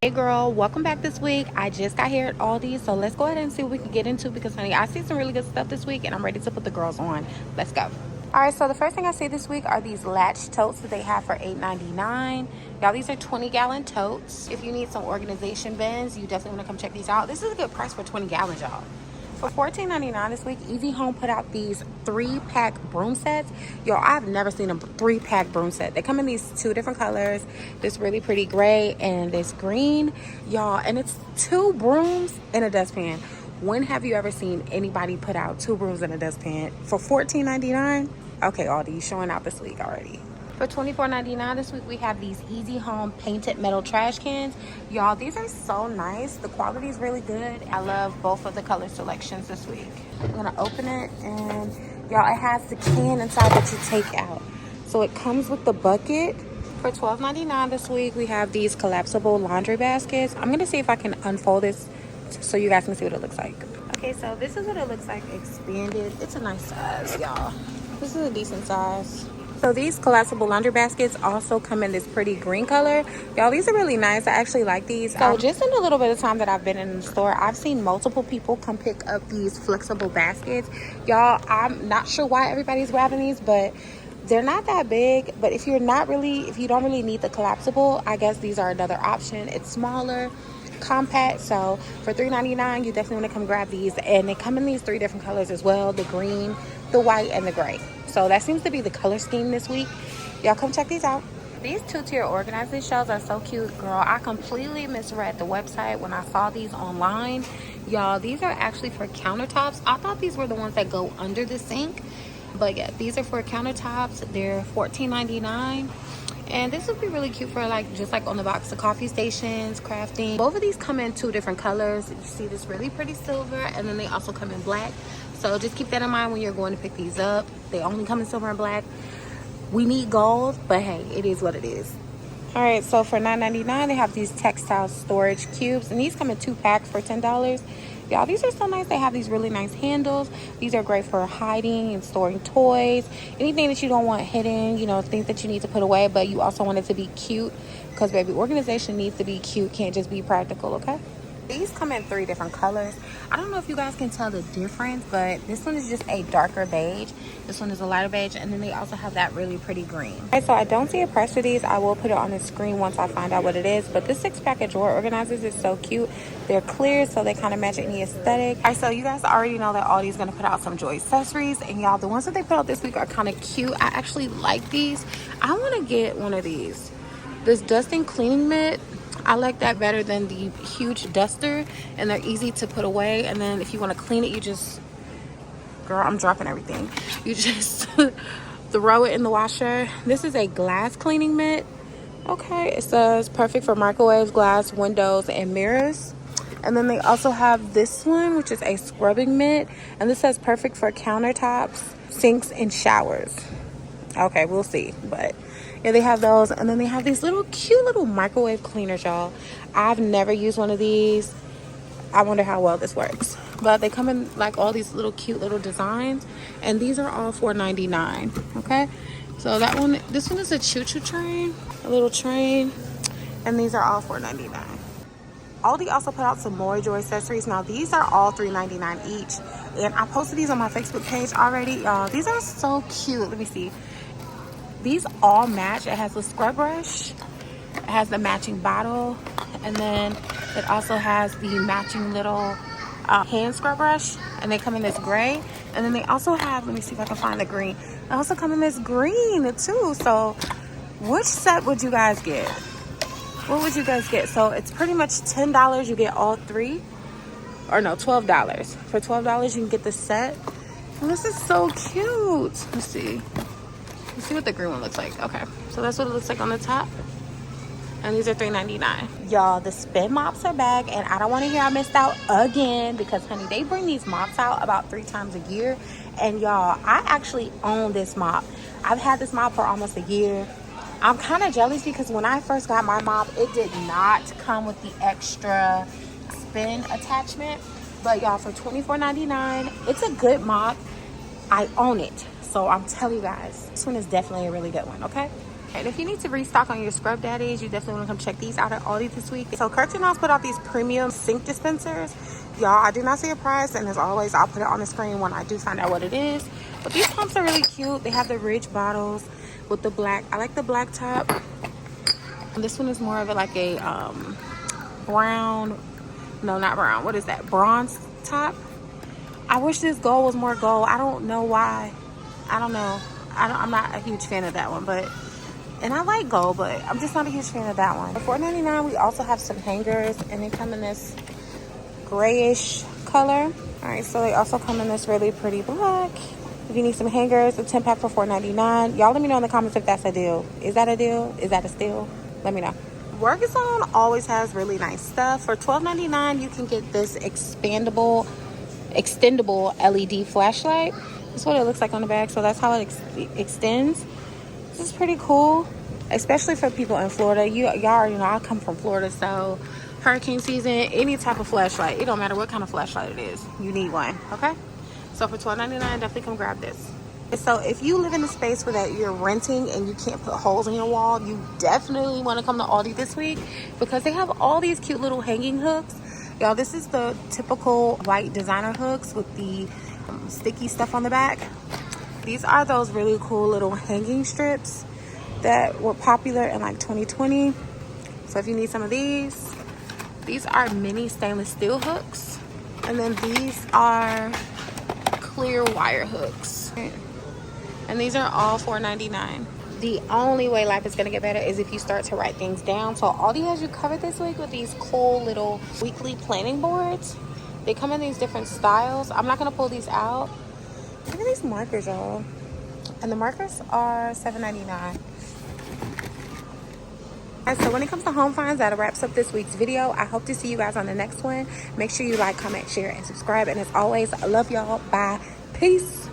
Hey girl, welcome back this week. I just got here at Aldi, so let's go ahead and see what we can get into because honey, I see some really good stuff this week and I'm ready to put the girls on. Let's go. All right, so the first thing I see this week are these latch totes that they have for $8.99. Y'all, these are 20-gallon totes. If you need some organization bins, you definitely want to come check these out. This is a good price for 20 gallons, y'all. For $14.99 this week, Easy Home put out these 3-pack broom sets. Y'all, I've never seen a 3-pack broom set. They come in these 2 different colors. This really pretty gray and this green. Y'all, and it's 2 brooms in a dustpan. When have you ever seen anybody put out 2 brooms in a dustpan for $14.99? Okay, Aldi, you showing out this week already. For $24.99 this week, we have these Easy Home painted metal trash cans. Y'all, these are so nice. The quality is really good. I love both of the color selections this week. I'm gonna open it and y'all, it has the can inside that you take out. So it comes with the bucket. For $12.99 this week, we have these collapsible laundry baskets. I'm gonna see if I can unfold this so you guys can see what it looks like. Okay, so this is what it looks like expanded. It's a nice size, y'all. This is a decent size. So these collapsible laundry baskets also come in this pretty green color. Y'all, these are really nice. I actually like these. So just in a little bit of time that I've been in the store, I've seen multiple people come pick up these flexible baskets. Y'all, I'm not sure why everybody's grabbing these, but they're not that big. But if you don't really need the collapsible, I guess these are another option. It's smaller, compact. So for $3.99, you definitely want to come grab these. And they come in these 3 different colors as well: the green, the white, and the gray. So that seems to be the color scheme this week. Y'all come check these out. These 2-tier organizing shelves are so cute, girl. I completely misread the website when I saw these online. Y'all, these are actually for countertops. I thought these were the ones that go under the sink, but yeah, these are for countertops. They're $14.99. And this would be really cute for just on the box of coffee stations, crafting. Both of these come in 2 different colors. You see this really pretty silver, and then they also come in black. So just keep that in mind when you're going to pick these up. They only come in silver and black. We need gold, but hey, it is what it is. All right, so for $9.99, they have these textile storage cubes, and these come in 2 packs for $10. Y'all, these are so nice. They have these really nice handles. These are great for hiding and storing toys, anything that you don't want hidden, things that you need to put away, but you also want it to be cute, because baby, organization needs to be cute, can't just be practical, okay? These come in 3 different colors. I don't know if you guys can tell the difference, but this one is just a darker beige. This one is a lighter beige, and then they also have that really pretty green. Okay, so I don't see a price for these. I will put it on the screen once I find out what it is, but this 6-pack of drawer organizers is so cute. They're clear, so they kind of match any aesthetic. All right, so you guys already know that Aldi's gonna put out some joy accessories, and y'all, the ones that they put out this week are kind of cute. I actually like these. I want to get one of these. This dusting cleaning mitt, I like that better than the huge duster, and they're easy to put away. And then if you want to clean it, you just, girl, I'm dropping everything. You just throw it in the washer. This is a glass cleaning mitt. Okay, it says perfect for microwaves, glass, windows, and mirrors. And then they also have this one, which is a scrubbing mitt, and this says perfect for countertops, sinks, and showers. Okay, we'll see, but yeah, they have those. And then they have these cute little microwave cleaners, y'all. I've never used one of these. I wonder how well this works, but they come in all these cute little designs, and these are all $4.99. okay, so this one is a choo-choo train, a little train, and these are all $4.99. Aldi also put out some more joy accessories. Now these are all $3.99 each, and I posted these on my Facebook page already, y'all. These are so cute. Let me see. These all match. It has a scrub brush, it has the matching bottle, and then it also has the matching little hand scrub brush, and they come in this gray. And then they also have, let me see if I can find the green. They also come in this green too. So which set would you guys get? What would you guys get? So it's pretty much $10. You get all 3, or no, $12. For $12, you can get the set. And this is so cute. Let's see. Let's see what the green one looks like. Okay, so that's what it looks like on the top. And these are $3.99. Y'all, the spin mops are back, and I don't want to hear I missed out again, because honey, they bring these mops out about 3 times a year. And y'all, I actually own this mop. I've had this mop for almost a year. I'm kind of jealous because when I first got my mop, it did not come with the extra spin attachment. But y'all, for $24.99, it's a good mop. I own it. So I'm telling you guys, this one is definitely a really good one, okay? And if you need to restock on your scrub daddies, you definitely want to come check these out at Aldi this week. So Curtain House put out these premium sink dispensers. Y'all, I do not see a price, and as always, I'll put it on the screen when I do find out what it is. But these pumps are really cute. They have the ridge bottles with the black. I like the black top. And this one is more of like a brown, no, not brown. What is that? Bronze top. I wish this gold was more gold. I don't know why. I don't know. I'm not a huge fan of that one, but, and I like gold, but I'm just not a huge fan of that one. For $4.99, we also have some hangers, and they come in this grayish color. All right, so they also come in this really pretty black. If you need some hangers, a 10 pack for $4.99. Y'all let me know in the comments if that's a deal. Is that a deal? Is that a steal? Let me know. Work Zone always has really nice stuff. For $12.99, you can get this extendable LED flashlight. This is what it looks like on the back, so that's how it extends. This is pretty cool, especially for people in Florida. Y'all already know I come from Florida, so hurricane season, any type of flashlight, it don't matter what kind of flashlight it is, you need one, okay? So for $12.99, definitely come grab this. So if you live in a space where that you're renting and you can't put holes in your wall, you definitely want to come to Aldi this week, because they have all these cute little hanging hooks. Y'all, this is the typical white designer hooks with the sticky stuff on the back. These are those really cool little hanging strips that were popular in like 2020. So if you need some of these are mini stainless steel hooks, and then these are clear wire hooks, and these are all $4.99. The only way life is going to get better is if you start to write things down. So Aldi has you covered this week with these cool little weekly planning boards. They come in these different styles. I'm not going to pull these out. Look at these markers, y'all. And the markers are $7.99. So when it comes to home finds, that wraps up this week's video. I hope to see you guys on the next one. Make sure you like, comment, share, and subscribe. And as always, I love y'all. Bye. Peace.